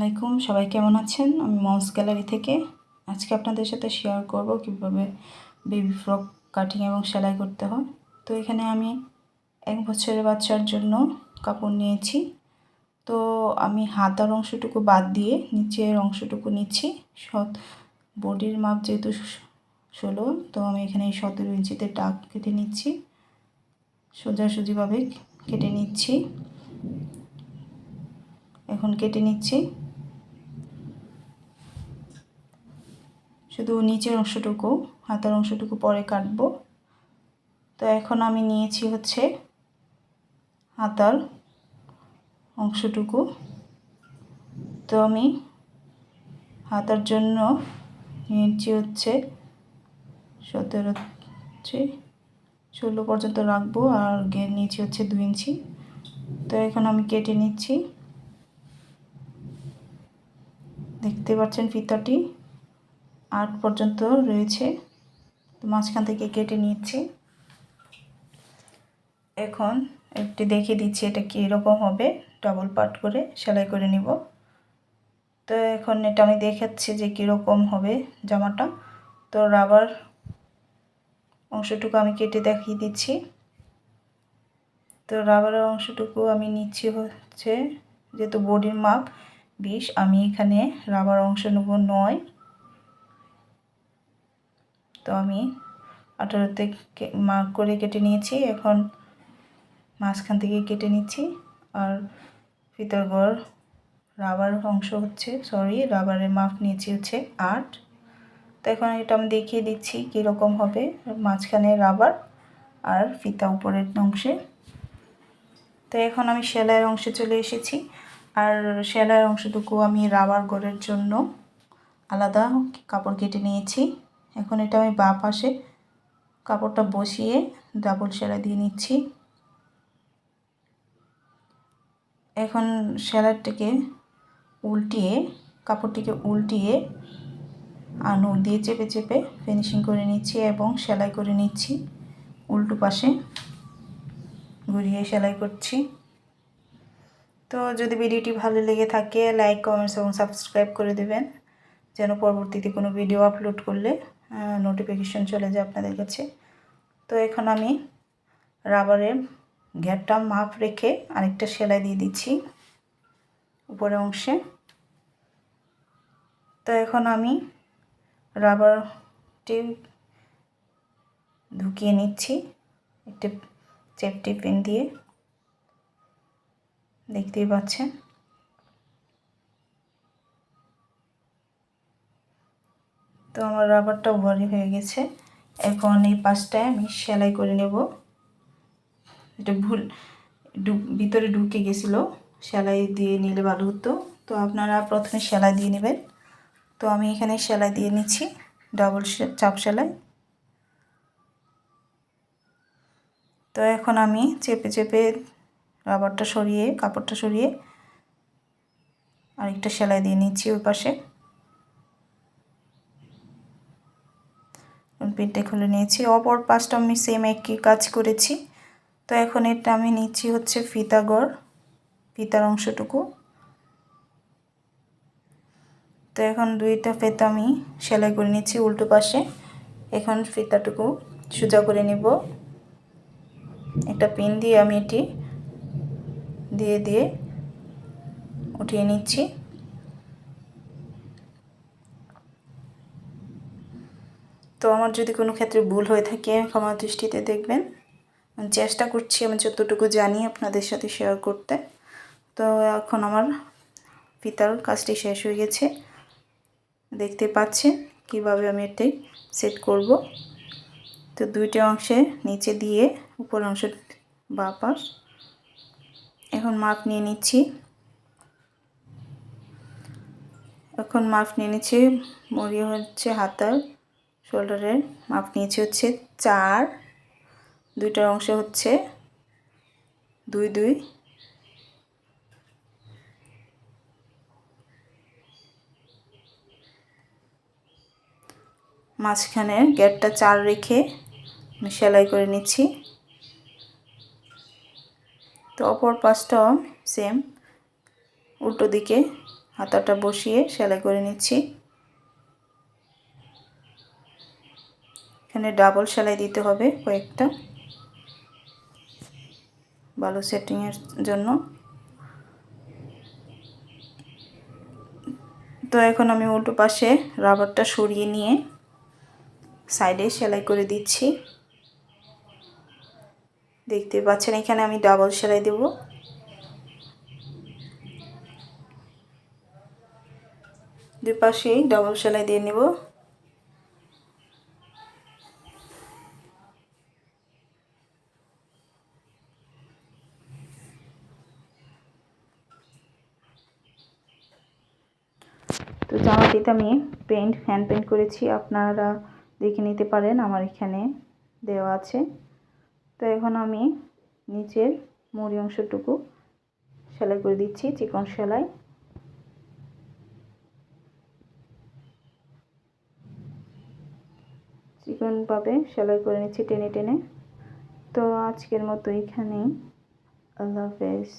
আলাইকুম, সবাই কেমন আছেন? আমি মমস গ্যালারি থেকে আজকে আপনাদের সাথে শেয়ার করব কিভাবে বেবি ফ্রক কাটিং এবং সেলাই করতে হয়। তো এখানে আমি 1 বছরের বাচ্চার জন্য কাপড় নিয়েছি। তো আমি হাতার অংশটুকু বাদ দিয়ে নিচের অংশটুকু নিচ্ছি। বডির মাপ যেহেতু 16, তো আমি এখানে 17 ইঞ্চিতে টাক কেটে নিচ্ছি। সোজাসুজিভাবে কেটে নিচ্ছি। এখন কেটে নিচ্ছি, শুধু নিচের অংশটুকু, হাতার অংশটুকু পরে কাটবো। তো এখন আমি নিয়েছি হচ্ছে হাতার অংশটুকু। তো আমি হাতার জন্য নিয়েছি হচ্ছে 17, 16 পর্যন্ত রাখবো, আর গের নিচে হচ্ছে 2 ইঞ্চি। তো এখন আমি কেটে নিচ্ছি। দেখতে পাচ্ছেন ফিতাটি 8 পর্যন্ত রয়েছে, তো মাঝখান থেকে কেটে নিচ্ছি। এখন একটি দেখিয়ে দিচ্ছি এটা কীরকম হবে, ডাবল পার্ট করে সেলাই করে নিব। তো এখন এটা আমি দেখাচ্ছি যে কীরকম হবে জামাটা। তো রাবার অংশটুকু আমি কেটে দেখিয়ে দিচ্ছি। তো রাবারের অংশটুকু আমি নিচ্ছি হচ্ছে, যেহেতু বডির মাপ 20, আমি এখানে রাবার অংশ নেব 9। তো আমি 18তে মার্ক করে কেটে নিয়েছি। এখন মাঝখান থেকে কেটে নিচ্ছি। আর ফিতার গড় রাবার অংশ হচ্ছে, রাবারের মাপ নিয়েছি হচ্ছে 8। তো এখন এটা আমি দেখিয়ে দিচ্ছি কীরকম হবে, মাঝখানে রাবার আর ফিতা উপরের অংশে। তো এখন আমি সেলাইয়ের অংশে চলে এসেছি। আর সেলাইয়ের অংশটুকু আমি রাবার গড়ের জন্য আলাদা কাপড় কেটে নিয়েছি। এখন এটা আমি বাঁ পাশে কাপড়টা বসিয়ে ডাবল সেলাই দিয়ে নিচ্ছি। এখন সেলাইটিকে উল্টিয়ে, কাপড়টিকে উল্টিয়ে আঙুল দিয়ে চেপে চেপে ফিনিশিং করে নিচ্ছি এবং সেলাই করে নিচ্ছি। উল্টো পাশে ঘুরিয়ে সেলাই করছি। তো যদি ভিডিওটি ভালো লেগে থাকে লাইক, কমেন্টস এবং সাবস্ক্রাইব করে দেবেন, যেন পরবর্তীতে কোনো ভিডিও আপলোড করলে নোটিফিকেশন চলে যায় আপনাদের কাছে। তো এখন আমি রাবারের ঘেরটা মাপ রেখে আরেকটা সেলাই দিয়ে দিচ্ছি উপরের অংশে। তো এখন আমি রাবারটি ঢুকিয়ে নিচ্ছি একটা সেফটি পিন দিয়ে, দেখতেই পাচ্ছেন। তো আমার রাবারটা ভারী হয়ে গেছে। এখন এই পাশটায় আমি সেলাই করে নেব। এটা ভুল ভিতরে ঢুকে গেছিলো, সেলাই দিয়ে নিলে ভালো হতো। তো আপনারা প্রথমে সেলাই দিয়ে নেবেন। তো আমি এখানে সেলাই দিয়ে নিচ্ছি, ডাবল চাপ সেলাই। তো এখন আমি চেপে চেপে রাবারটা সরিয়ে, কাপড়টা সরিয়ে আরেকটা সেলাই দিয়ে নিচ্ছি ওই পাশে। পিনটা খুলে নিয়েছি, অপর পাশটা আমি সেম একই কাজ করেছি। তো এখন এটা আমি নিচ্ছি হচ্ছে ফিতা গড়, ফিতার অংশটুকু। তো এখন দুইটা ফিতা আমি সেলাই করে নিচ্ছি উল্টো পাশে। এখন ফিতাটুকু সোজা করে নেব। একটা পিন দিয়ে আমি এটি দিয়ে দিয়ে উঠিয়ে নিচ্ছি। তো আমার যদি কোনো ক্ষেত্রে ভুল হয়ে থাকে ক্ষমা দৃষ্টিতে দেখবেন। আমি চেষ্টা করছি আমি যতটুকু জানি আপনাদের সাথে শেয়ার করতে। তো এখন আমার ফিতার কাজটি শেষ হয়ে গেছে, দেখতে পাচ্ছেন কিভাবে আমি এটি সেট করব। তো দুইটা অংশে নিচে দিয়ে উপর অংশ বাঁ পাশ। এখন মাপ নিয়ে নিচ্ছি। এখন মাপ নিয়ে নিচ্ছি, মরিয়া হচ্ছে হাতার শোল্ডারের মাপ নিয়েছি হচ্ছে 4, দুইটার অংশ হচ্ছে 2, 2। মাঝখানে গ্যাপটা 4 রেখে আমি সেলাই করে নিচ্ছি। তো অপর পাশটাও সেম উল্টো দিকে হাতাটা বসিয়ে সেলাই করে নিচ্ছি। এখানে ডাবল সেলাই দিতে হবে কয়েকটা ভালো সেটিংয়ের জন্য। তো এখন আমি উল্টো পাশে রাবারটা সরিয়ে নিয়ে সাইডে সেলাই করে দিচ্ছি। দেখতে পাচ্ছেন এখানে আমি ডাবল সেলাই দেব। দুই পাশেই ডাবল সেলাই দিয়ে নেব। তো জামাটিতে আমি হ্যান্ড পেন্ট করেছি, আপনারা দেখে নিতে পারেন, আমার এখানে দেওয়া আছে। তো এখন আমি নিচের মুড়ি অংশটুকু সেলাই করে দিচ্ছি, চিকন সেলাই। চিকনভাবে সেলাই করে নিচ্ছি টেনে টেনে। তো আজকের মতো এখানেই, আল্লাহ হাফেজ।